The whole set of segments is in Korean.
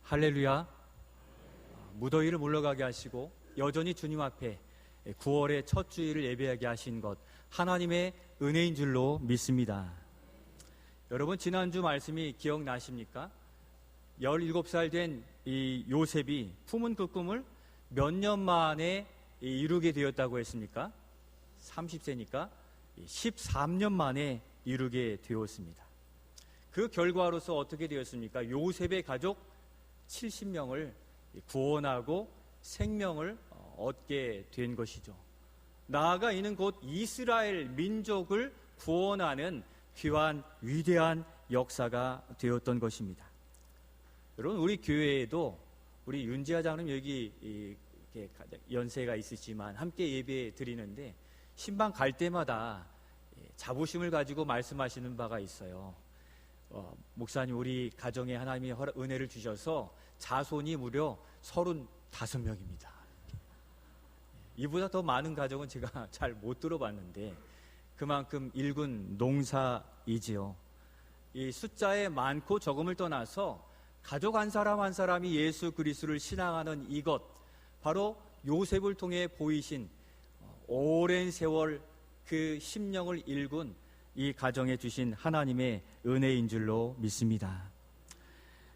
할렐루야. 무더위를 물러가게 하시고 여전히 주님 앞에 9월의 첫 주일을 예배하게 하신 것 하나님의 은혜인 줄로 믿습니다. 여러분, 지난주 말씀이 기억나십니까? 17살 된 이 요셉이 품은 그 꿈을 몇 년 만에 이루게 되었다고 했습니까? 30세니까 13년 만에 이루게 되었습니다. 그 결과로서 어떻게 되었습니까? 요셉의 가족 70명을 구원하고 생명을 얻게 된 것이죠. 나아가 이는 곧 이스라엘 민족을 구원하는 귀한 위대한 역사가 되었던 것입니다. 여러분, 우리 교회에도 우리 윤지아 장로님 여기 연세가 있으시지만 함께 예배 드리는데 신방 갈 때마다 자부심을 가지고 말씀하시는 바가 있어요. 목사님, 우리 가정에 하나님이 은혜를 주셔서 자손이 무려 35명입니다. 이보다 더 많은 가정은 제가 잘 못 들어봤는데 그만큼 일군 농사이지요. 이 숫자의 많고 적음을 떠나서 가족 한 사람 한 사람이 예수 그리스도를 신앙하는 이것, 바로 요셉을 통해 보이신 오랜 세월 그 심령을 일군 이 가정에 주신 하나님의 은혜인 줄로 믿습니다.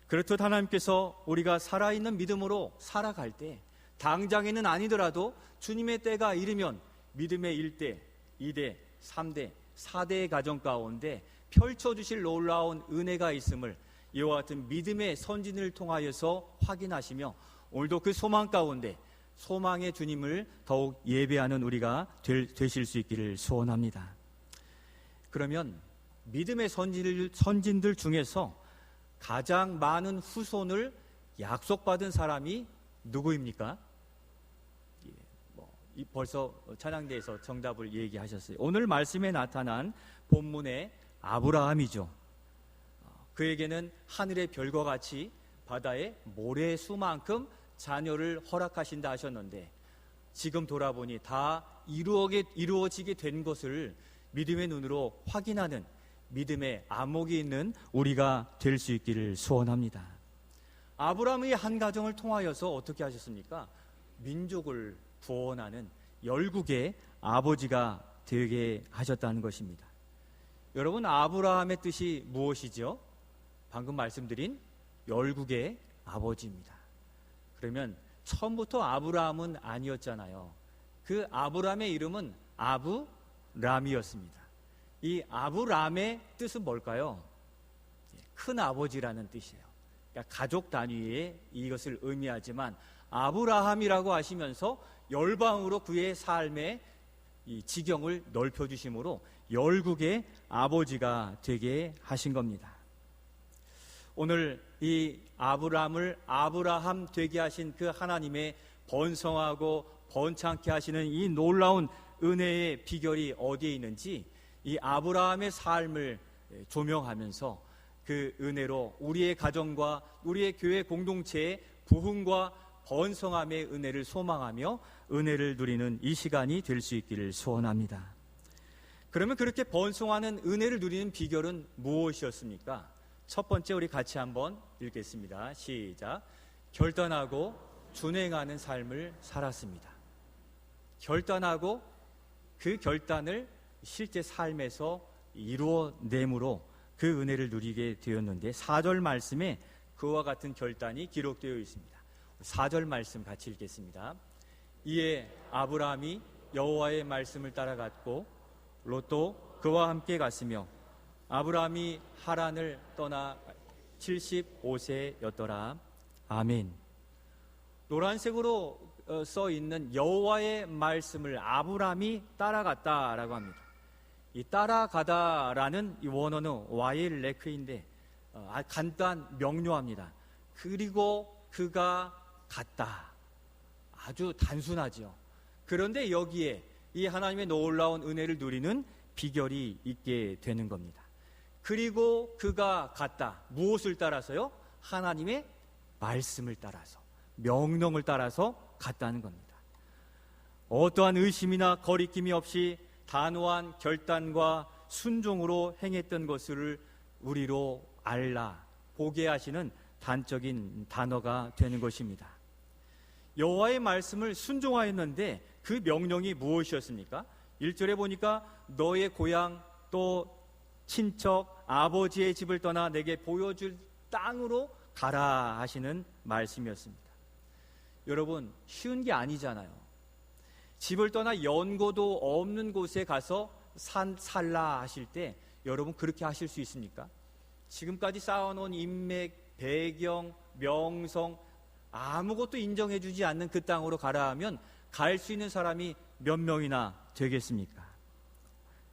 그렇듯 하나님께서 우리가 살아있는 믿음으로 살아갈 때 당장에는 아니더라도 주님의 때가 이르면 믿음의 1대, 2대, 3대, 4대의 가정 가운데 펼쳐주실 놀라운 은혜가 있음을 이와 같은 믿음의 선진을 통하여서 확인하시며 오늘도 그 소망 가운데 소망의 주님을 더욱 예배하는 우리가 되실 수 있기를 소원합니다. 그러면 믿음의 선진들 중에서 가장 많은 후손을 약속받은 사람이 누구입니까? 벌써 찬양대에서 정답을 얘기하셨어요. 오늘 말씀에 나타난 본문의 아브라함이죠. 그에게는 하늘의 별과 같이 바다의 모래수만큼 자녀를 허락하신다 하셨는데 지금 돌아보니 다 이루어지게 된 것을 믿음의 눈으로 확인하는 믿음의 안목이 있는 우리가 될 수 있기를 소원합니다. 아브라함의 한 가정을 통하여서 어떻게 하셨습니까? 민족을 구원하는 열국의 아버지가 되게 하셨다는 것입니다. 여러분, 아브라함의 뜻이 무엇이죠? 방금 말씀드린 열국의 아버지입니다. 그러면 처음부터 아브라함은 아니었잖아요. 그 아브라함의 이름은 아브람이었습니다. 이 아브람의 뜻은 뭘까요? 큰 아버지라는 뜻이에요. 그러니까 가족 단위의 이것을 의미하지만 아브라함이라고 하시면서 열방으로 그의 삶의 이 지경을 넓혀주심으로 열국의 아버지가 되게 하신 겁니다. 오늘 이 아브람을 아브라함 되게 하신 그 하나님의 번성하고 번창케 하시는 이 놀라운 은혜의 비결이 어디에 있는지 이 아브라함의 삶을 조명하면서 그 은혜로 우리의 가정과 우리의 교회 공동체의 부흥과 번성함의 은혜를 소망하며 은혜를 누리는 이 시간이 될 수 있기를 소원합니다. 그러면 그렇게 번성하는 은혜를 누리는 비결은 무엇이었습니까? 첫 번째, 우리 같이 한번 읽겠습니다. 시작. 결단하고 준행하는 삶을 살았습니다. 결단하고 그 결단을 실제 삶에서 이루어내므로 그 은혜를 누리게 되었는데 4절 말씀에 그와 같은 결단이 기록되어 있습니다. 4절 말씀 같이 읽겠습니다. 이에 아브라함이 여호와의 말씀을 따라갔고 롯도 그와 함께 갔으며 아브라함이 하란을 떠나 75세였더라. 아멘. 노란색으로 써 있는 여호와의 말씀을 아브라함이 따라갔다라고 합니다. 이 따라가다라는 이 원어는 와일레크인데 간단 명료합니다. 그리고 그가 갔다. 아주 단순하죠. 그런데 여기에 이 하나님의 놀라운 은혜를 누리는 비결이 있게 되는 겁니다. 그리고 그가 갔다. 무엇을 따라서요? 하나님의 말씀을 따라서, 명령을 따라서 갔다는 겁니다. 어떠한 의심이나 거리낌이 없이 단호한 결단과 순종으로 행했던 것을 우리로 알라, 보게 하시는 단적인 단어가 되는 것입니다. 여호와의 말씀을 순종하였는데 그 명령이 무엇이었습니까? 1절에 보니까 너의 고향 또 친척 아버지의 집을 떠나 내게 보여줄 땅으로 가라 하시는 말씀이었습니다. 여러분, 쉬운 게 아니잖아요. 집을 떠나 연고도 없는 곳에 가서 살라 하실 때 여러분 그렇게 하실 수 있습니까? 지금까지 쌓아놓은 인맥, 배경, 명성 아무것도 인정해주지 않는 그 땅으로 가라 하면 갈 수 있는 사람이 몇 명이나 되겠습니까?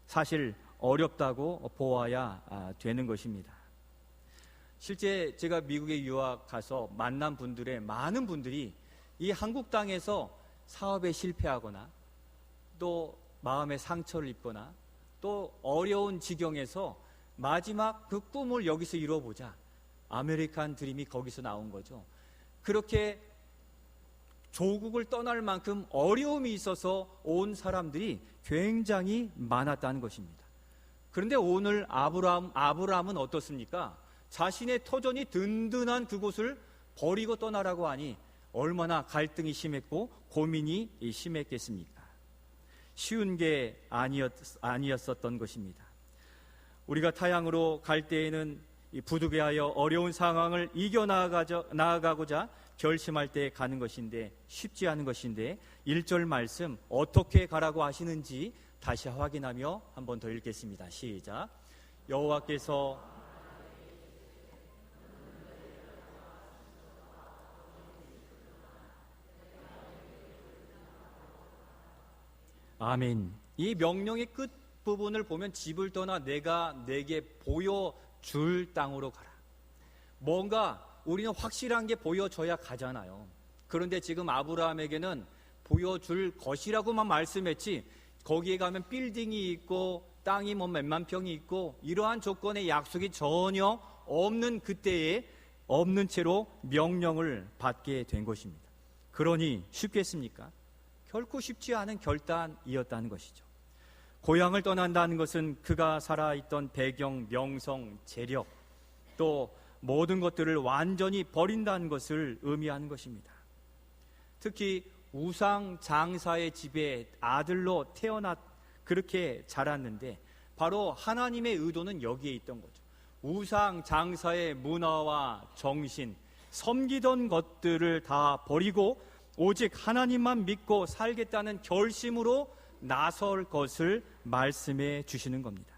사실 어렵다고 보아야 되는 것입니다. 실제 제가 미국에 유학 가서 만난 분들의 많은 분들이 이 한국 땅에서 사업에 실패하거나 또 마음의 상처를 입거나 또 어려운 지경에서 마지막 그 꿈을 여기서 이뤄보자, 아메리칸 드림이 거기서 나온 거죠. 그렇게 조국을 떠날 만큼 어려움이 있어서 온 사람들이 굉장히 많았다는 것입니다. 그런데 오늘 아브라함은 어떻습니까? 자신의 터전이 든든한 그곳을 버리고 떠나라고 하니 얼마나 갈등이 심했고 고민이 심했겠습니까? 쉬운 게 아니었었던 것입니다. 우리가 타향으로 갈 때에는 부득이하여 어려운 상황을 이겨나가고자 결심할 때 가는 것인데 쉽지 않은 것인데 1절 말씀 어떻게 가라고 하시는지 다시 확인하며 한 번 더 읽겠습니다. 시작. 여호와께서 아멘. 이 명령의 끝 부분을 보면 집을 떠나 내가 내게 보여줄 땅으로 가라. 뭔가 우리는 확실한 게 보여져야 가잖아요. 그런데 지금 아브라함에게는 보여줄 것이라고만 말씀했지 거기에 가면 빌딩이 있고 땅이 몇만 평이 있고 이러한 조건의 약속이 전혀 없는 그때에 없는 채로 명령을 받게 된 것입니다. 그러니 쉽겠습니까? 결코 쉽지 않은 결단이었다는 것이죠. 고향을 떠난다는 것은 그가 살아있던 배경, 명성, 재력 또 모든 것들을 완전히 버린다는 것을 의미하는 것입니다. 특히 우상 장사의 집에 아들로 그렇게 자랐는데 바로 하나님의 의도는 여기에 있던 거죠. 우상 장사의 문화와 정신, 섬기던 것들을 다 버리고 오직 하나님만 믿고 살겠다는 결심으로 나설 것을 말씀해 주시는 겁니다.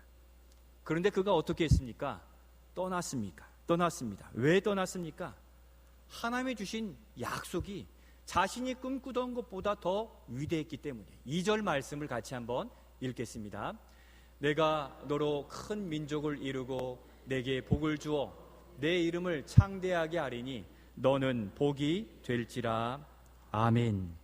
그런데 그가 어떻게 했습니까? 떠났습니다. 왜 떠났습니까? 하나님이 주신 약속이 자신이 꿈꾸던 것보다 더 위대했기 때문에. 2절 말씀을 같이 한번 읽겠습니다. 내가 너로 큰 민족을 이루고 내게 복을 주어 내 이름을 창대하게 하리니 너는 복이 될지라. 아멘.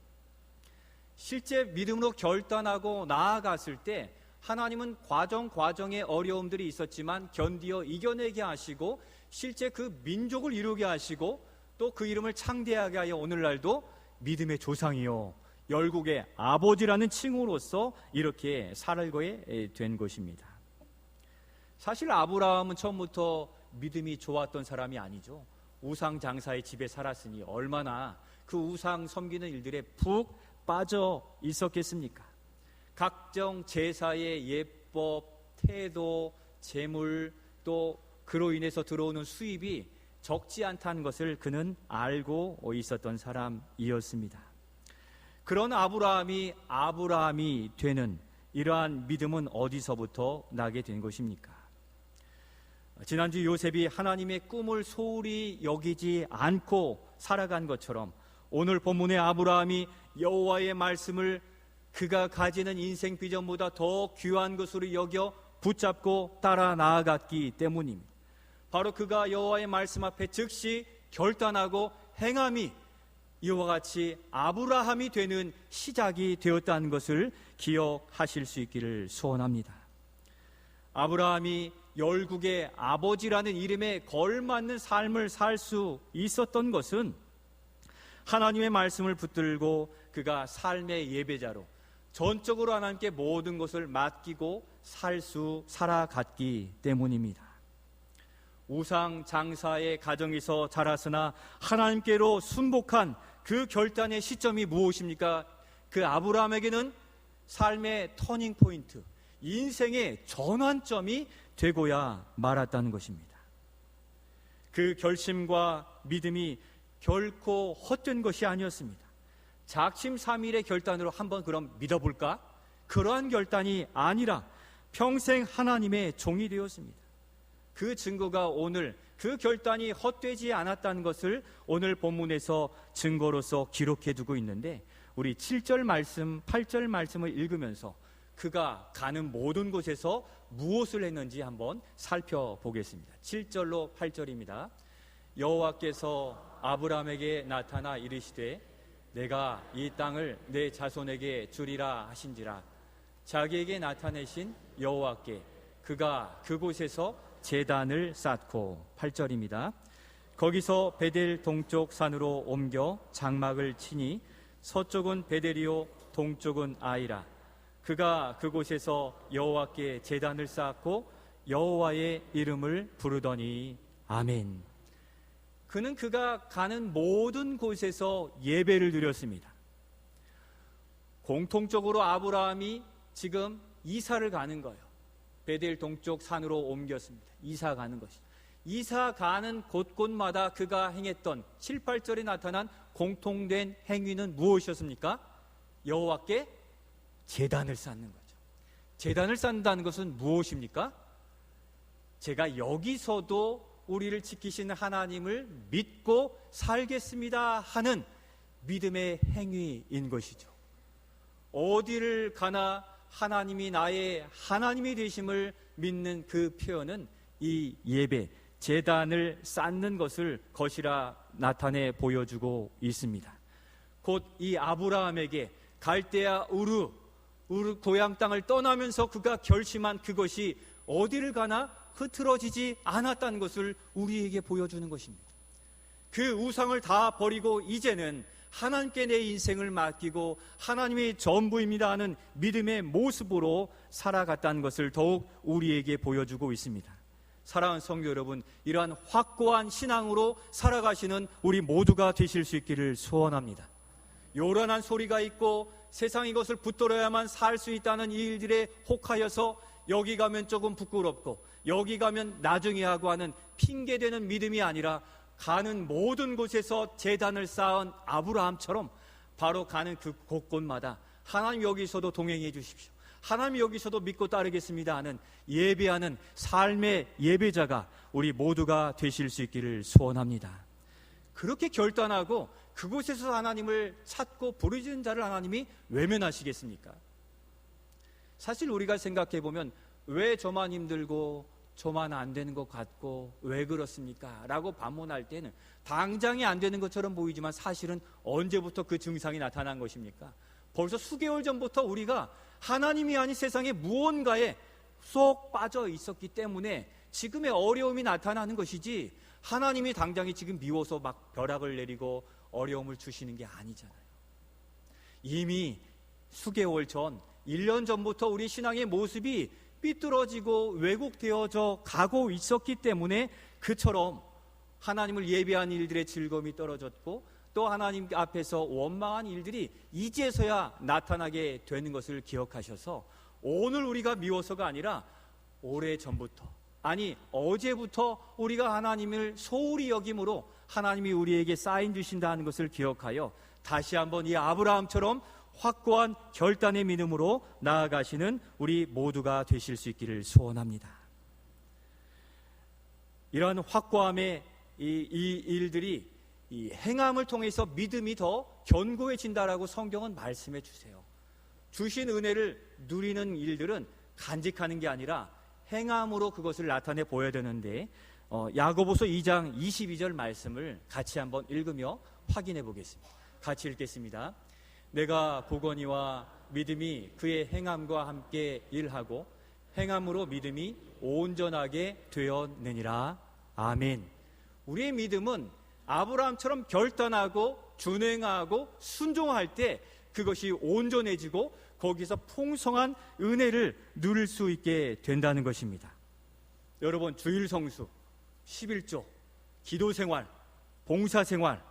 실제 믿음으로 결단하고 나아갔을 때 하나님은 과정에 어려움들이 있었지만 견디어 이겨내게 하시고 실제 그 민족을 이루게 하시고 또 그 이름을 창대하게 하여 오늘날도 믿음의 조상이요 열국의 아버지라는 칭호로서 이렇게 살게 된 것입니다. 사실 아브라함은 처음부터 믿음이 좋았던 사람이 아니죠. 우상 장사의 집에 살았으니 얼마나 그 우상 섬기는 일들에 푹 빠져 있었겠습니까? 각종 제사의 예법, 태도, 재물 또 그로 인해서 들어오는 수입이 적지 않다는 것을 그는 알고 있었던 사람이었습니다. 그런 아브라함이 되는 이러한 믿음은 어디서부터 나게 된 것입니까? 지난주 요셉이 하나님의 꿈을 소홀히 여기지 않고 살아간 것처럼 오늘 본문의 아브라함이 여호와의 말씀을 그가 가지는 인생 비전보다 더 귀한 것으로 여겨 붙잡고 따라 나아갔기 때문입니다. 바로 그가 여호와의 말씀 앞에 즉시 결단하고 행함이 이와 같이 아브라함이 되는 시작이 되었다는 것을 기억하실 수 있기를 소원합니다. 아브라함이 열국의 아버지라는 이름에 걸맞는 삶을 살 수 있었던 것은 하나님의 말씀을 붙들고 그가 삶의 예배자로 전적으로 하나님께 모든 것을 맡기고 살아갔기 때문입니다. 우상 장사의 가정에서 자랐으나 하나님께로 순복한 그 결단의 시점이 무엇입니까? 그 아브라함에게는 삶의 터닝 포인트, 인생의 전환점이 되고야 말았다는 것입니다. 그 결심과 믿음이 결코 헛된 것이 아니었습니다. 작심삼일의 결단으로 한번 그럼 믿어볼까? 그러한 결단이 아니라 평생 하나님의 종이 되었습니다. 그 증거가 오늘 그 결단이 헛되지 않았다는 것을 오늘 본문에서 증거로서 기록해 두고 있는데, 우리 7절 말씀, 8절 말씀을 읽으면서 그가 가는 모든 곳에서 무엇을 했는지 한번 살펴보겠습니다. 7절로 8절입니다. 여호와께서 아브라함에게 나타나 이르시되 내가 이 땅을 내 자손에게 주리라 하신지라. 자기에게 나타내신 여호와께 그가 그곳에서 제단을 쌓고, 8절입니다. 거기서 베델 동쪽 산으로 옮겨 장막을 치니 서쪽은 베델이요 동쪽은 아이라. 그가 그곳에서 여호와께 제단을 쌓고 여호와의 이름을 부르더니 아멘. 그는 그가 가는 모든 곳에서 예배를 드렸습니다. 공통적으로 아브라함이 지금 이사를 가는 거예요. 베델 동쪽 산으로 옮겼습니다. 이사 가는 것이. 이사 가는 곳곳마다 그가 행했던 7, 8절에 나타난 공통된 행위는 무엇이었습니까? 여호와께 제단을 쌓는 거죠. 제단을 쌓는다는 것은 무엇입니까? 제가 여기서도 우리를 지키시는 하나님을 믿고 살겠습니다 하는 믿음의 행위인 것이죠. 어디를 가나 하나님이 나의 하나님이 되심을 믿는 그 표현은 이 예배, 제단을 쌓는 것을 것이라 나타내 보여주고 있습니다. 곧 이 아브라함에게 갈대아 우르 고향 땅을 떠나면서 그가 결심한 그것이 어디를 가나 흐트러지지 않았다는 것을 우리에게 보여주는 것입니다. 그 우상을 다 버리고 이제는 하나님께 내 인생을 맡기고 하나님이 전부입니다 하는 믿음의 모습으로 살아갔다는 것을 더욱 우리에게 보여주고 있습니다. 사랑하는 성도 여러분, 이러한 확고한 신앙으로 살아가시는 우리 모두가 되실 수 있기를 소원합니다. 요란한 소리가 있고 세상 이것을 붙들어야만 살 수 있다는 이 일들에 혹하여서 여기 가면 조금 부끄럽고 여기 가면 나중에 하고 하는 핑계대는 믿음이 아니라 가는 모든 곳에서 제단을 쌓은 아브라함처럼 바로 가는 그 곳곳마다 하나님 여기서도 동행해 주십시오, 하나님 여기서도 믿고 따르겠습니다 하는 예배하는 삶의 예배자가 우리 모두가 되실 수 있기를 소원합니다. 그렇게 결단하고 그곳에서 하나님을 찾고 부르짖는 자를 하나님이 외면하시겠습니까? 사실 우리가 생각해 보면 왜 저만 힘들고 저만 안 되는 것 같고 왜 그렇습니까? 라고 반문할 때는 당장이 안 되는 것처럼 보이지만 사실은 언제부터 그 증상이 나타난 것입니까? 벌써 수개월 전부터 우리가 하나님이 아닌 세상에 무언가에 쏙 빠져 있었기 때문에 지금의 어려움이 나타나는 것이지, 하나님이 당장이 지금 미워서 막 벼락을 내리고 어려움을 주시는 게 아니잖아요. 이미 수개월 전, 1년 전부터 우리 신앙의 모습이 삐뚤어지고 왜곡되어져 가고 있었기 때문에 그처럼 하나님을 예배한 일들의 즐거움이 떨어졌고 또 하나님 앞에서 원망한 일들이 이제서야 나타나게 되는 것을 기억하셔서 오늘 우리가 미워서가 아니라 오래전부터, 아니 어제부터 우리가 하나님을 소홀히 여김으로 하나님이 우리에게 사인 주신다는 것을 기억하여 다시 한번 이 아브라함처럼 확고한 결단의 믿음으로 나아가시는 우리 모두가 되실 수 있기를 소원합니다. 이러한 확고함의 이 일들이 이 행함을 통해서 믿음이 더 견고해진다라고 성경은 말씀해 주세요. 주신 은혜를 누리는 일들은 간직하는 게 아니라 행함으로 그것을 나타내 보여야 되는데, 야고보서 2장 22절 말씀을 같이 한번 읽으며 확인해 보겠습니다. 같이 읽겠습니다. 내가 보거니와 믿음이 그의 행함과 함께 일하고 행함으로 믿음이 온전하게 되었느니라. 아멘. 우리의 믿음은 아브라함처럼 결단하고 준행하고 순종할 때 그것이 온전해지고 거기서 풍성한 은혜를 누릴 수 있게 된다는 것입니다. 여러분, 주일 성수, 11조, 기도생활, 봉사생활,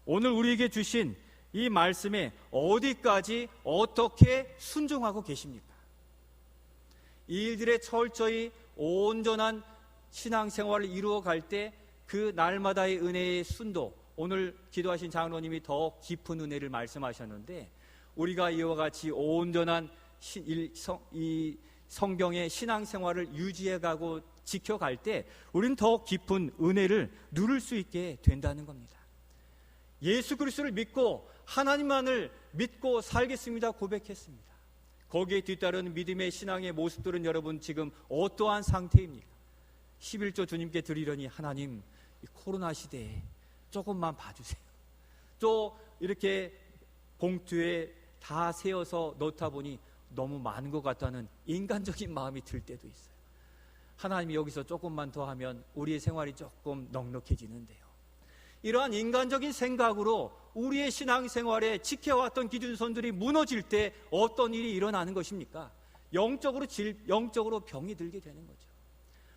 오늘 우리에게 주신 이 말씀에 어디까지 어떻게 순종하고 계십니까? 이 일들에 철저히 온전한 신앙생활을 이루어갈 때 그 날마다의 은혜의 순도, 오늘 기도하신 장로님이 더 깊은 은혜를 말씀하셨는데, 우리가 이와 같이 온전한 이 성경의 신앙생활을 유지해가고 지켜갈 때 우리는 더 깊은 은혜를 누릴 수 있게 된다는 겁니다. 예수 그리스도를 믿고 하나님만을 믿고 살겠습니다 고백했습니다. 거기에 뒤따르는 믿음의 신앙의 모습들은 여러분 지금 어떠한 상태입니까? 11조 주님께 드리려니 하나님, 이 코로나 시대에 조금만 봐주세요. 또 이렇게 봉투에 다 세어서 넣다 보니 너무 많은 것 같다는 인간적인 마음이 들 때도 있어요. 하나님이 여기서 조금만 더 하면 우리의 생활이 조금 넉넉해지는데요. 이러한 인간적인 생각으로 우리의 신앙생활에 지켜왔던 기준선들이 무너질 때 어떤 일이 일어나는 것입니까? 영적으로 병이 들게 되는 거죠.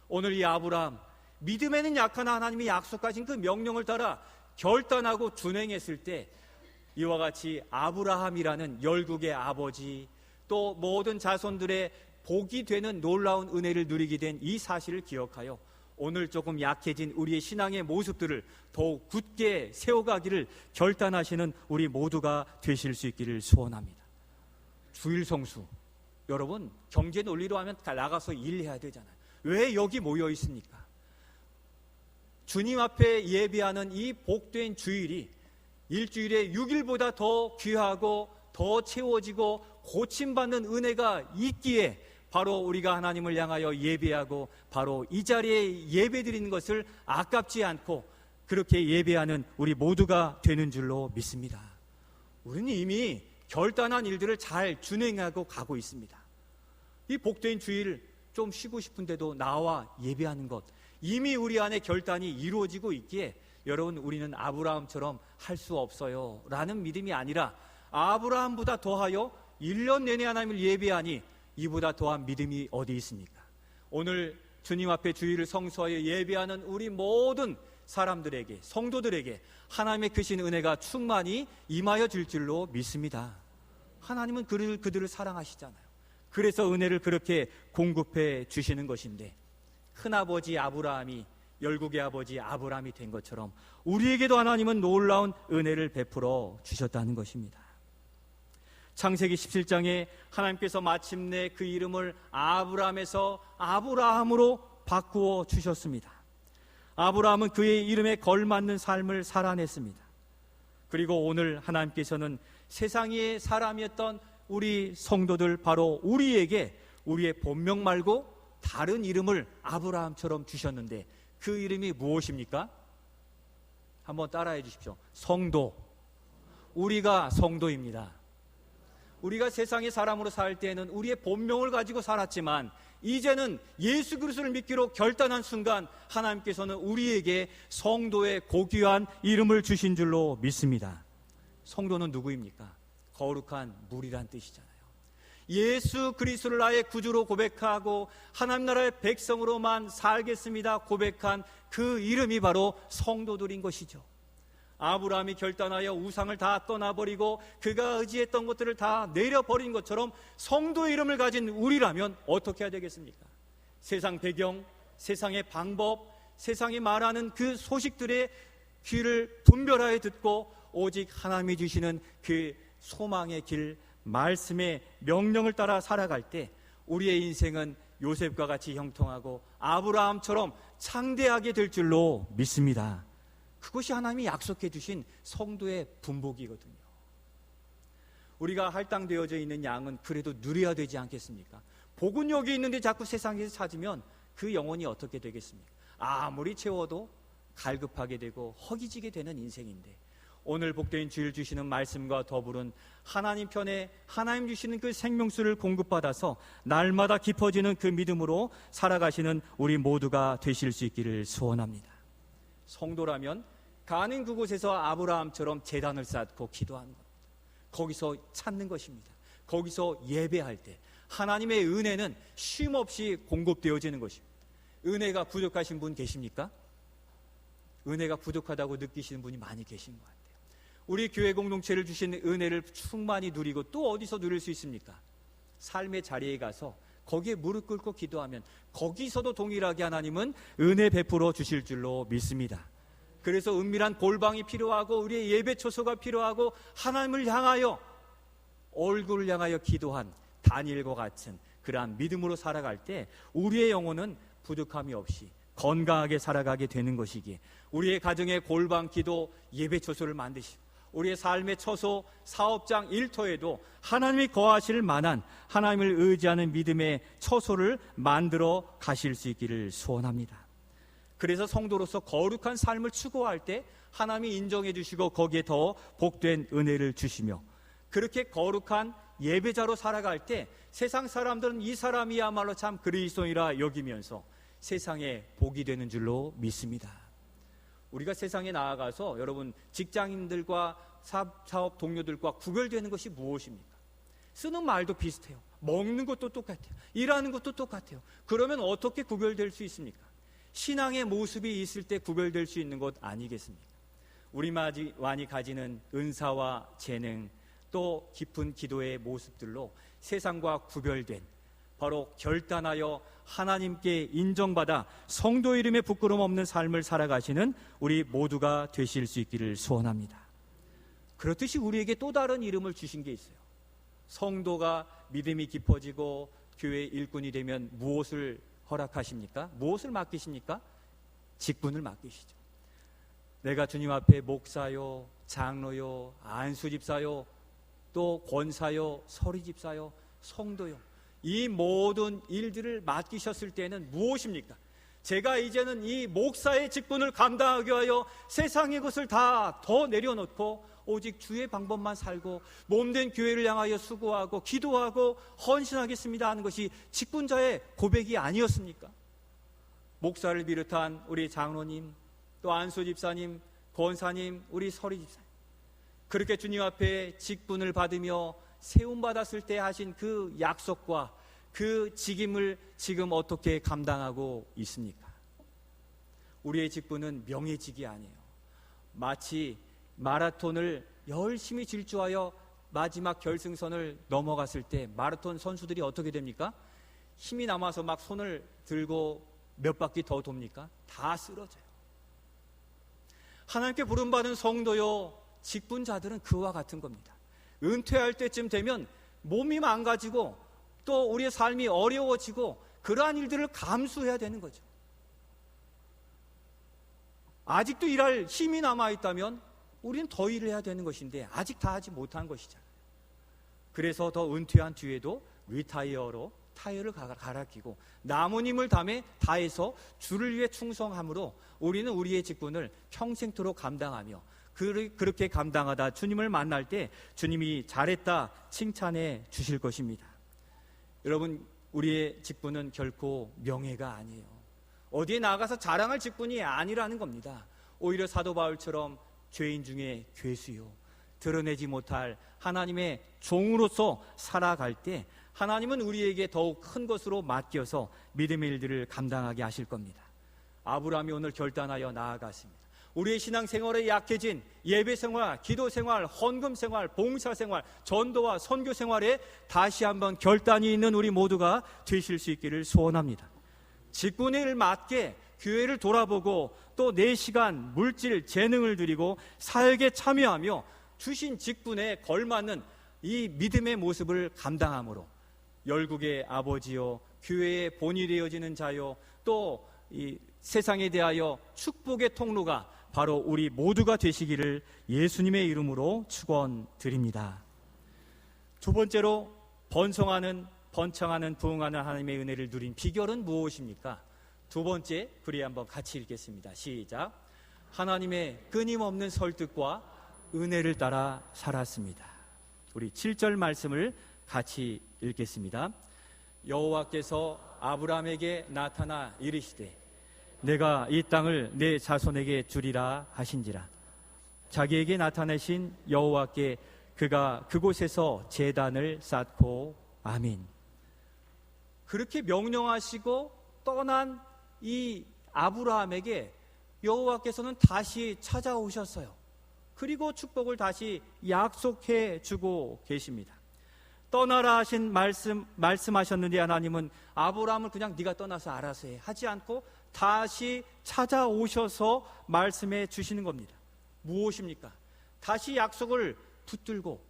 오늘 이 아브라함, 믿음에는 약한 하나님이 약속하신 그 명령을 따라 결단하고 준행했을 때 이와 같이 아브라함이라는 열국의 아버지, 또 모든 자손들의 복이 되는 놀라운 은혜를 누리게 된 이 사실을 기억하여 오늘 조금 약해진 우리의 신앙의 모습들을 더욱 굳게 세워가기를 결단하시는 우리 모두가 되실 수 있기를 소원합니다. 주일 성수, 여러분 경제 논리로 하면 나가서 일해야 되잖아요. 왜 여기 모여 있습니까? 주님 앞에 예배하는 이 복된 주일이 일주일에 6일보다 더 귀하고 더 채워지고 고침받는 은혜가 있기에 바로 우리가 하나님을 향하여 예배하고 바로 이 자리에 예배드리는 것을 아깝지 않고 그렇게 예배하는 우리 모두가 되는 줄로 믿습니다. 우리는 이미 결단한 일들을 잘 준행하고 가고 있습니다. 이 복된 주일 좀 쉬고 싶은데도 나와 예배하는 것, 이미 우리 안에 결단이 이루어지고 있기에 여러분 우리는 아브라함처럼 할 수 없어요 라는 믿음이 아니라 아브라함보다 더하여 1년 내내 하나님을 예배하니 이보다 더한 믿음이 어디 있습니까? 오늘 주님 앞에 주일을 성수하여 예배하는 우리 모든 사람들에게, 성도들에게 하나님의 크신 은혜가 충만히 임하여 질 줄로 믿습니다. 하나님은 그들을 사랑하시잖아요. 그래서 은혜를 그렇게 공급해 주시는 것인데, 큰아버지 아브라함이 열국의 아버지 아브라함이 된 것처럼 우리에게도 하나님은 놀라운 은혜를 베풀어 주셨다는 것입니다. 창세기 17장에 하나님께서 마침내 그 이름을 아브라함에서 아브라함으로 바꾸어 주셨습니다. 아브라함은 그의 이름에 걸맞는 삶을 살아냈습니다. 그리고 오늘 하나님께서는 세상의 사람이었던 우리 성도들, 바로 우리에게 우리의 본명 말고 다른 이름을 아브라함처럼 주셨는데 그 이름이 무엇입니까? 한번 따라해 주십시오. 성도. 우리가 성도입니다. 우리가 세상의 사람으로 살 때에는 우리의 본명을 가지고 살았지만 이제는 예수 그리스도를 믿기로 결단한 순간 하나님께서는 우리에게 성도의 고귀한 이름을 주신 줄로 믿습니다. 성도는 누구입니까? 거룩한 무리란 뜻이잖아요. 예수 그리스도를 나의 구주로 고백하고 하나님 나라의 백성으로만 살겠습니다 고백한 그 이름이 바로 성도들인 것이죠. 아브라함이 결단하여 우상을 다 떠나버리고 그가 의지했던 것들을 다 내려버린 것처럼 성도의 이름을 가진 우리라면 어떻게 해야 되겠습니까? 세상 배경, 세상의 방법, 세상이 말하는 그 소식들의 귀를 분별하여 듣고 오직 하나님이 주시는 그 소망의 길, 말씀의 명령을 따라 살아갈 때 우리의 인생은 요셉과 같이 형통하고 아브라함처럼 창대하게 될 줄로 믿습니다. 그것이 하나님이 약속해 주신 성도의 분복이거든요. 우리가 할당되어져 있는 양은 그래도 누려야 되지 않겠습니까? 복은 여기 있는데 자꾸 세상에서 찾으면 그 영혼이 어떻게 되겠습니까? 아무리 채워도 갈급하게 되고 허기지게 되는 인생인데, 오늘 복된 주일 주시는 말씀과 더불은 하나님 편에 하나님 주시는 그 생명수를 공급받아서 날마다 깊어지는 그 믿음으로 살아가시는 우리 모두가 되실 수 있기를 소원합니다. 성도라면 가는 그곳에서 아브라함처럼 제단을 쌓고 기도하는 겁니다. 거기서 찾는 것입니다. 거기서 예배할 때 하나님의 은혜는 쉼없이 공급되어지는 것입니다. 은혜가 부족하신 분 계십니까? 은혜가 부족하다고 느끼시는 분이 많이 계신 것 같아요. 우리 교회 공동체를 주신 은혜를 충만히 누리고 또 어디서 누릴 수 있습니까? 삶의 자리에 가서 거기에 무릎 꿇고 기도하면 거기서도 동일하게 하나님은 은혜 베풀어 주실 줄로 믿습니다. 그래서 은밀한 골방이 필요하고 우리의 예배 처소가 필요하고 하나님을 향하여 얼굴을 향하여 기도한 다니엘과 같은 그러한 믿음으로 살아갈 때 우리의 영혼은 부족함이 없이 건강하게 살아가게 되는 것이기에 우리의 가정의 골방 기도 예배 처소를 만드시고 우리의 삶의 처소 사업장 일터에도 하나님이 거하실 만한 하나님을 의지하는 믿음의 처소를 만들어 가실 수 있기를 소원합니다. 그래서 성도로서 거룩한 삶을 추구할 때 하나님이 인정해 주시고 거기에 더 복된 은혜를 주시며 그렇게 거룩한 예배자로 살아갈 때 세상 사람들은 이 사람이야말로 참 그리스도이라 여기면서 세상에 복이 되는 줄로 믿습니다. 우리가 세상에 나아가서 여러분 직장인들과 사업 동료들과 구별되는 것이 무엇입니까? 쓰는 말도 비슷해요. 먹는 것도 똑같아요. 일하는 것도 똑같아요. 그러면 어떻게 구별될 수 있습니까? 신앙의 모습이 있을 때 구별될 수 있는 것 아니겠습니까? 우리만이 가지는 은사와 재능 또 깊은 기도의 모습들로 세상과 구별된 바로 결단하여 하나님께 인정받아 성도 이름에 부끄럼 없는 삶을 살아가시는 우리 모두가 되실 수 있기를 소원합니다. 그렇듯이 우리에게 또 다른 이름을 주신 게 있어요. 성도가 믿음이 깊어지고 교회 일꾼이 되면 무엇을 허락하십니까? 무엇을 맡기십니까? 직분을 맡기시죠. 내가 주님 앞에 목사요, 장로요, 안수집사요, 또 권사요, 서리집사요, 성도요, 이 모든 일들을 맡기셨을 때는 무엇입니까? 제가 이제는 이 목사의 직분을 감당하기 위하여 세상의 것을 다 더 내려놓고 오직 주의 방법만 살고 몸된 교회를 향하여 수고하고 기도하고 헌신하겠습니다 하는 것이 직분자의 고백이 아니었습니까? 목사를 비롯한 우리 장로님, 또 안수집사님, 권사님, 우리 서리집사님, 그렇게 주님 앞에 직분을 받으며 세움받았을 때 하신 그 약속과 그 직임을 지금 어떻게 감당하고 있습니까? 우리의 직분은 명예직이 아니에요. 마치 마라톤을 열심히 질주하여 마지막 결승선을 넘어갔을 때 마라톤 선수들이 어떻게 됩니까? 힘이 남아서 막 손을 들고 몇 바퀴 더 돕니까? 다 쓰러져요. 하나님께 부름받은 성도요, 직분자들은 그와 같은 겁니다. 은퇴할 때쯤 되면 몸이 망가지고 또 우리의 삶이 어려워지고 그러한 일들을 감수해야 되는 거죠. 아직도 일할 힘이 남아있다면 우리는 더 일을 해야 되는 것인데 아직 다 하지 못한 것이잖아요. 그래서 더 은퇴한 뒤에도 리타이어로 타이어를 갈아 끼고 남은 힘을 다해서 주를 위해 충성함으로 우리는 우리의 직분을 평생토록 감당하며 그렇게 감당하다 주님을 만날 때 주님이 잘했다 칭찬해 주실 것입니다. 여러분, 우리의 직분은 결코 명예가 아니에요. 어디에 나가서 자랑할 직분이 아니라는 겁니다. 오히려 사도 바울처럼 죄인 중에 괴수요, 드러내지 못할 하나님의 종으로서 살아갈 때 하나님은 우리에게 더욱 큰 것으로 맡겨서 믿음의 일들을 감당하게 하실 겁니다. 아브라함이 오늘 결단하여 나아갔습니다. 우리의 신앙생활에 약해진 예배생활, 기도생활, 헌금생활, 봉사생활, 전도와 선교생활에 다시 한번 결단이 있는 우리 모두가 되실 수 있기를 소원합니다. 직분의 일 맞게 교회를 돌아보고 또 내 시간, 물질, 재능을 드리고 사역에 참여하며 주신 직분에 걸맞는 이 믿음의 모습을 감당함으로 열국의 아버지요, 교회의 본이 되어지는 자요, 또 이 세상에 대하여 축복의 통로가 바로 우리 모두가 되시기를 예수님의 이름으로 축원드립니다. 두 번째로 번창하는 부흥하는 하나님의 은혜를 누린 비결은 무엇입니까? 두 번째 글에 한번 같이 읽겠습니다. 시작. 하나님의 끊임없는 설득과 은혜를 따라 살았습니다. 우리 7절 말씀을 같이 읽겠습니다. 여호와께서 아브라함에게 나타나 이르시되 내가 이 땅을 내 자손에게 주리라 하신지라. 자기에게 나타내신 여호와께 그가 그곳에서 제단을 쌓고 아멘. 그렇게 명령하시고 떠난 이 아브라함에게 여호와께서는 다시 찾아오셨어요. 그리고 축복을 다시 약속해 주고 계십니다. 떠나라 하신 말씀하셨는데 하나님은 아브라함을 그냥 네가 떠나서 알아서 해 하지 않고 다시 찾아오셔서 말씀해 주시는 겁니다. 무엇입니까? 다시 약속을 붙들고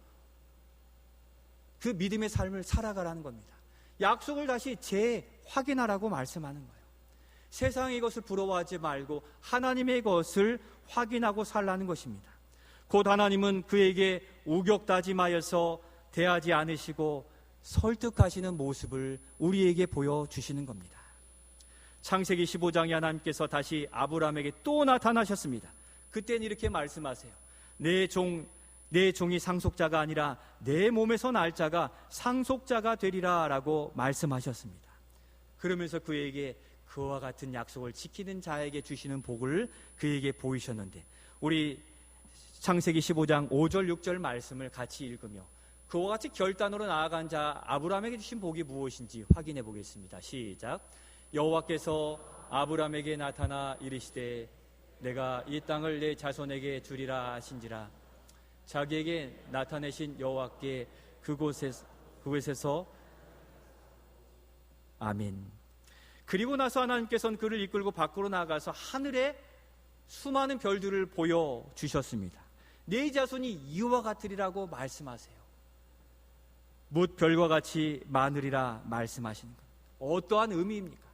그 믿음의 삶을 살아가라는 겁니다. 약속을 다시 재확인하라고 말씀하는 거예요. 세상의 것을 부러워하지 말고 하나님의 것을 확인하고 살라는 것입니다. 곧 하나님은 그에게 우격다짐하여서 대하지 않으시고 설득하시는 모습을 우리에게 보여주시는 겁니다. 창세기 15장에 하나님께서 다시 아브라함에게 또 나타나셨습니다. 그때는 이렇게 말씀하세요. 내 종이 상속자가 아니라 내 몸에서 날 자가 상속자가 되리라 라고 말씀하셨습니다. 그러면서 그에게 그와 같은 약속을 지키는 자에게 주시는 복을 그에게 보이셨는데, 우리 창세기 15장 5절 6절 말씀을 같이 읽으며 그와 같이 결단으로 나아간 자 아브라함에게 주신 복이 무엇인지 확인해 보겠습니다. 시작. 여호와께서 아브라함에게 나타나 이르시되 내가 이 땅을 내 자손에게 주리라 하신지라. 자기에게 나타내신 여호와께 그곳에서 아멘. 그리고 나서 하나님께서는 그를 이끌고 밖으로 나가서 하늘에 수많은 별들을 보여주셨습니다. 네 자손이 이와 같으리라고 말씀하세요. 뭇 별과 같이 많으리라 말씀하시는 것. 어떠한 의미입니까?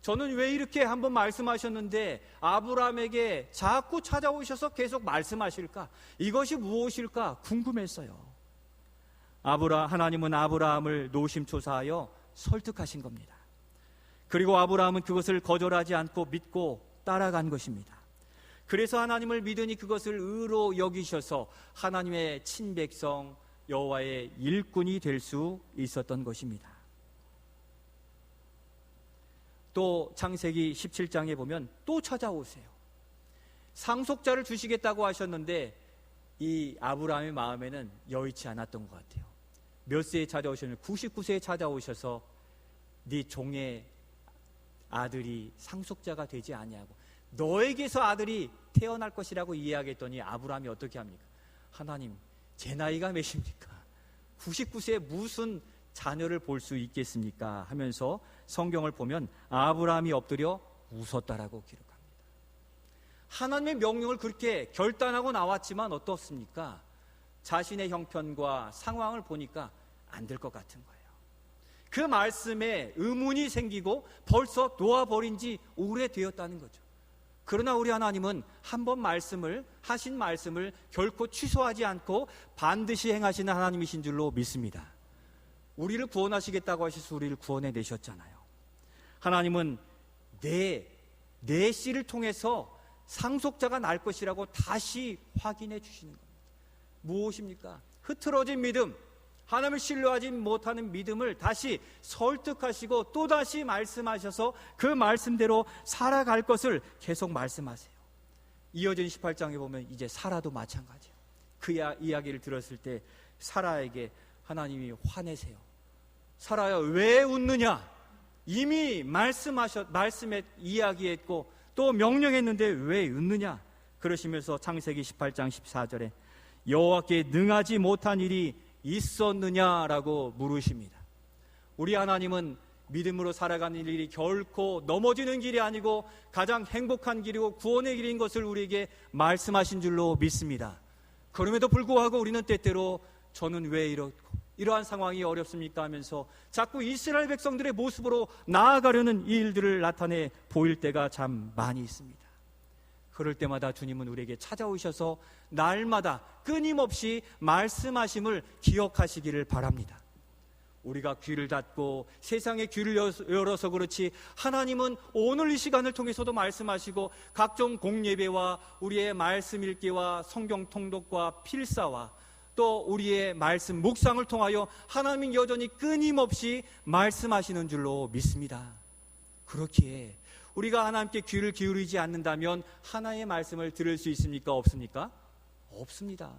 저는 왜 이렇게 한번 말씀하셨는데 아브라함에게 자꾸 찾아오셔서 계속 말씀하실까? 이것이 무엇일까 궁금했어요. 하나님은 아브라함을 노심초사하여 설득하신 겁니다. 그리고 아브라함은 그것을 거절하지 않고 믿고 따라간 것입니다. 그래서 하나님을 믿으니 그것을 의로 여기셔서 하나님의 친백성 여호와의 일꾼이 될 수 있었던 것입니다. 또 창세기 17장에 보면 또 찾아오세요. 상속자를 주시겠다고 하셨는데 이 아브라함의 마음에는 여의치 않았던 것 같아요. 몇 세에 찾아오셨는데 99세에 찾아오셔서 네 종의 아들이 상속자가 되지 아니하고 너에게서 아들이 태어날 것이라고 이야기했더니 아브라함이 어떻게 합니까? 하나님, 제 나이가 몇입니까? 99세에 무슨 자녀를 볼 수 있겠습니까? 하면서 성경을 보면 아브라함이 엎드려 웃었다라고 기록합니다. 하나님의 명령을 그렇게 결단하고 나왔지만 어떻습니까? 자신의 형편과 상황을 보니까 안 될 것 같은 거예요. 그 말씀에 의문이 생기고 벌써 놓아버린 지 오래되었다는 거죠. 그러나 우리 하나님은 한번 하신 말씀을 결코 취소하지 않고 반드시 행하시는 하나님이신 줄로 믿습니다. 우리를 구원하시겠다고 하셔서 우리를 구원해 내셨잖아요. 하나님은 내 씨를 통해서 상속자가 날 것이라고 다시 확인해 주시는 겁니다. 무엇입니까? 흐트러진 믿음, 하나님을 신뢰하지 못하는 믿음을 다시 설득하시고 또다시 말씀하셔서 그 말씀대로 살아갈 것을 계속 말씀하세요. 이어진 18장에 보면 이제 사라도 마찬가지예요. 그 이야기를 들었을 때 사라에게 하나님이 화내세요. 사라야, 왜 웃느냐? 이미 말씀에 이야기했고 또 명령했는데 왜 웃느냐? 그러시면서 창세기 18장 14절에 여호와께 능하지 못한 일이 있었느냐라고 물으십니다. 우리 하나님은 믿음으로 살아가는 일이 결코 넘어지는 길이 아니고 가장 행복한 길이고 구원의 길인 것을 우리에게 말씀하신 줄로 믿습니다. 그럼에도 불구하고 우리는 때때로 저는 왜 이러한 상황이 어렵습니까 하면서 자꾸 이스라엘 백성들의 모습으로 나아가려는 이 일들을 나타내 보일 때가 참 많이 있습니다. 그럴 때마다 주님은 우리에게 찾아오셔서 날마다 끊임없이 말씀하심을 기억하시기를 바랍니다. 우리가 귀를 닫고 세상의 귀를 열어서 그렇지 하나님은 오늘 이 시간을 통해서도 말씀하시고 각종 공예배와 우리의 말씀 읽기와 성경 통독과 필사와 또 우리의 말씀 묵상을 통하여 하나님은 여전히 끊임없이 말씀하시는 줄로 믿습니다. 그렇기에 우리가 하나님께 귀를 기울이지 않는다면 하나의 말씀을 들을 수 있습니까? 없습니까? 없습니다.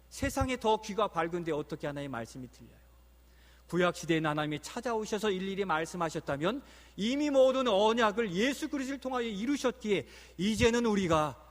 세상에 더 귀가 밝은데 어떻게 하나의 말씀이 들려요? 구약시대에 하나님이 찾아오셔서 일일이 말씀하셨다면 이미 모든 언약을 예수 그리스도를 통하여 이루셨기에 이제는 우리가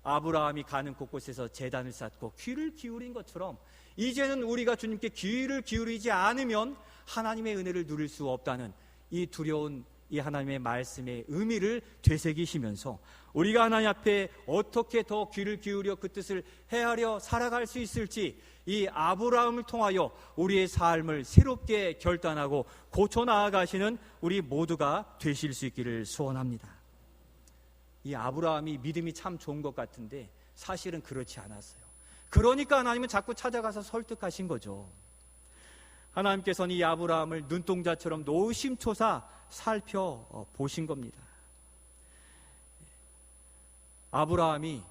아브라함이 가는 곳곳에서 제단을 쌓고 귀를 기울인 것처럼 이제는 우리가 주님께 귀를 기울이지 않으면 하나님의 은혜를 누릴 수 없다는 이 두려운 이 하나님의 말씀의 의미를 되새기시면서 우리가 하나님 앞에 어떻게 더 귀를 기울여 그 뜻을 헤아려 살아갈 수 있을지 이 아브라함을 통하여 우리의 삶을 새롭게 결단하고 고쳐 나아가시는 우리 모두가 되실 수 있기를 소원합니다. 이 아브라함이 믿음이 참 좋은 것 같은데 사실은 그렇지 않았어요. 그러니까 하나님은 자꾸 찾아가서 설득하신 거죠. 하나님께서는 이 아브라함을 눈동자처럼 노심초사 살펴보신 겁니다. 아브라함이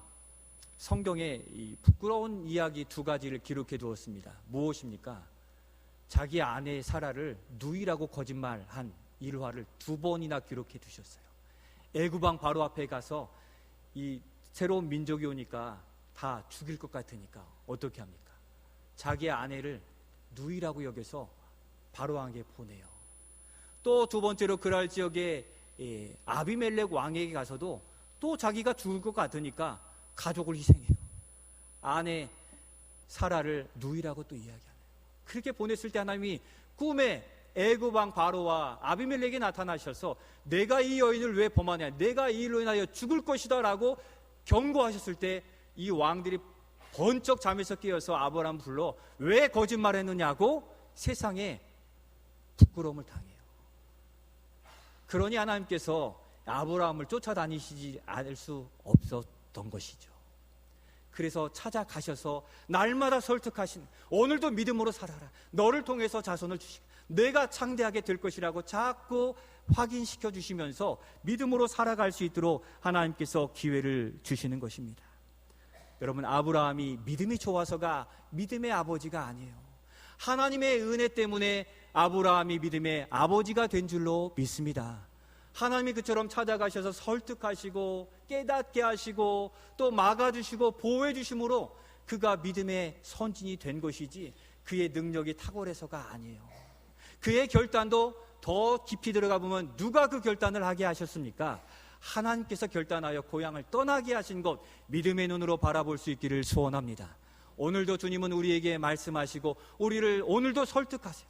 성경에 이 부끄러운 이야기 두 가지를 기록해 두었습니다. 무엇입니까? 자기 아내 사라를 누이라고 거짓말한 일화를 2번이나 기록해 두셨어요. 애굽왕 바로 앞에 가서 이 새로운 민족이 오니까 다 죽일 것 같으니까 어떻게 합니까? 자기 아내를 누이라고 여겨서 바로왕에게 보내요. 또 두 번째로 그랄 지역에 아비멜렉 왕에게 가서도 또 자기가 죽을 것 같으니까 가족을 희생해요. 아내 사라를 누이라고 또 이야기하네요. 그렇게 보냈을 때 하나님이 꿈에 애굽 왕 바로와 아비멜렉이 나타나셔서 내가 이 여인을 왜 범하냐, 내가 이 일로 인하여 죽을 것이다 라고 경고하셨을 때 이 왕들이 번쩍 잠에서 깨어서 아브라함 불러 왜 거짓말했느냐고 세상에 부끄러움을 당해요. 그러니 하나님께서 아브라함을 쫓아다니시지 않을 수 없었던 것이죠. 그래서 찾아가셔서 날마다 설득하신, 오늘도 믿음으로 살아라, 너를 통해서 자손을 주시고 내가 창대하게 될 것이라고 자꾸 확인시켜 주시면서 믿음으로 살아갈 수 있도록 하나님께서 기회를 주시는 것입니다. 여러분, 아브라함이 믿음이 좋아서가 믿음의 아버지가 아니에요. 하나님의 은혜 때문에 아브라함이 믿음의 아버지가 된 줄로 믿습니다. 하나님이 그처럼 찾아가셔서 설득하시고 깨닫게 하시고 또 막아주시고 보호해 주심으로 그가 믿음의 선진이 된 것이지 그의 능력이 탁월해서가 아니에요. 그의 결단도 더 깊이 들어가 보면 누가 그 결단을 하게 하셨습니까? 하나님께서 결단하여 고향을 떠나게 하신 것, 믿음의 눈으로 바라볼 수 있기를 소원합니다. 오늘도 주님은 우리에게 말씀하시고 우리를 오늘도 설득하세요.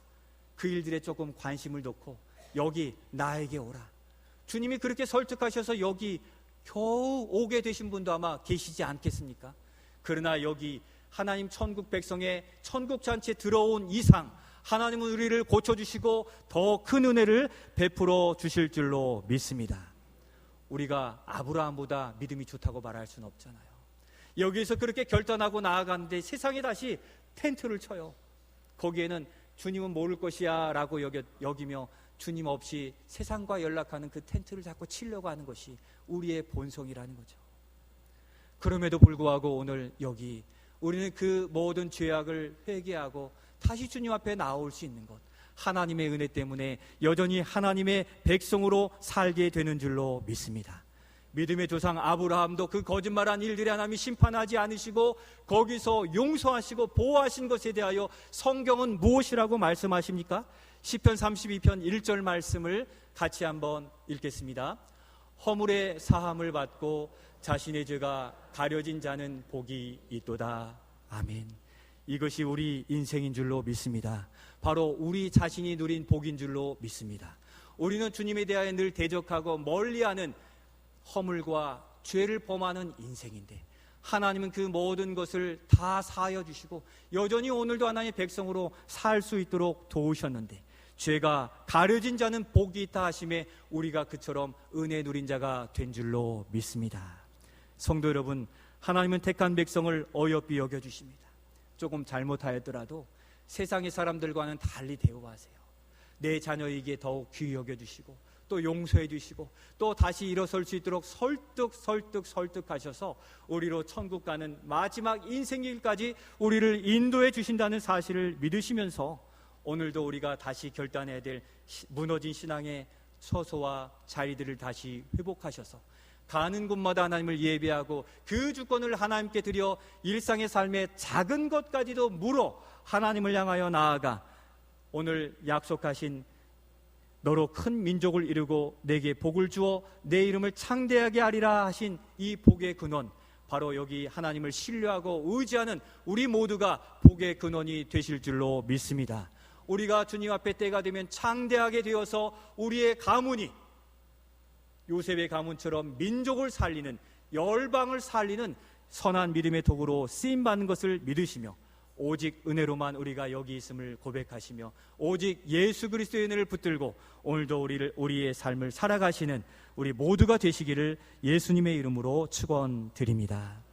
그 일들에 조금 관심을 놓고 여기 나에게 오라. 주님이 그렇게 설득하셔서 여기 겨우 오게 되신 분도 아마 계시지 않겠습니까? 그러나 여기 하나님 천국 백성의 천국 잔치에 들어온 이상 하나님은 우리를 고쳐주시고 더 큰 은혜를 베풀어 주실 줄로 믿습니다. 우리가 아브라함보다 믿음이 좋다고 말할 수는 없잖아요. 여기에서 그렇게 결단하고 나아가는데 세상에 다시 텐트를 쳐요. 거기에는 주님은 모를 것이야 라고 여기며 주님 없이 세상과 연락하는 그 텐트를 자꾸 치려고 하는 것이 우리의 본성이라는 거죠. 그럼에도 불구하고 오늘 여기 우리는 그 모든 죄악을 회개하고 다시 주님 앞에 나올 수 있는 것, 하나님의 은혜 때문에 여전히 하나님의 백성으로 살게 되는 줄로 믿습니다. 믿음의 조상 아브라함도 그 거짓말한 일들에 하나님이 심판하지 않으시고 거기서 용서하시고 보호하신 것에 대하여 성경은 무엇이라고 말씀하십니까? 시편 32편 1절 말씀을 같이 한번 읽겠습니다. 허물의 사함을 받고 자신의 죄가 가려진 자는 복이 있도다. 아멘. 이것이 우리 인생인 줄로 믿습니다. 바로 우리 자신이 누린 복인 줄로 믿습니다. 우리는 주님에 대하여 늘 대적하고 멀리하는 허물과 죄를 범하는 인생인데 하나님은 그 모든 것을 다 사하여 주시고 여전히 오늘도 하나님의 백성으로 살 수 있도록 도우셨는데 죄가 가려진 자는 복이 있다 하심에 우리가 그처럼 은혜 누린 자가 된 줄로 믿습니다. 성도 여러분, 하나님은 택한 백성을 어여삐 여겨주십니다. 조금 잘못하였더라도 세상의 사람들과는 달리 대우하세요. 내 자녀에게 더욱 귀히 여겨주시고 또 용서해 주시고 또 다시 일어설 수 있도록 설득하셔서 우리로 천국 가는 마지막 인생길까지 우리를 인도해 주신다는 사실을 믿으시면서 오늘도 우리가 다시 결단해야 될 무너진 신앙의 처소와 자리들을 다시 회복하셔서 가는 곳마다 하나님을 예배하고 그 주권을 하나님께 드려 일상의 삶의 작은 것까지도 물어 하나님을 향하여 나아가 오늘 약속하신 너로 큰 민족을 이루고 내게 복을 주어 내 이름을 창대하게 하리라 하신 이 복의 근원, 바로 여기 하나님을 신뢰하고 의지하는 우리 모두가 복의 근원이 되실 줄로 믿습니다. 우리가 주님 앞에 때가 되면 창대하게 되어서 우리의 가문이 요셉의 가문처럼 민족을 살리는, 열방을 살리는 선한 믿음의 도구로 쓰임받는 것을 믿으시며, 오직 은혜로만 우리가 여기 있음을 고백하시며, 오직 예수 그리스도의 은혜를 붙들고 오늘도 우리의 삶을 살아가시는 우리 모두가 되시기를 예수님의 이름으로 축원드립니다.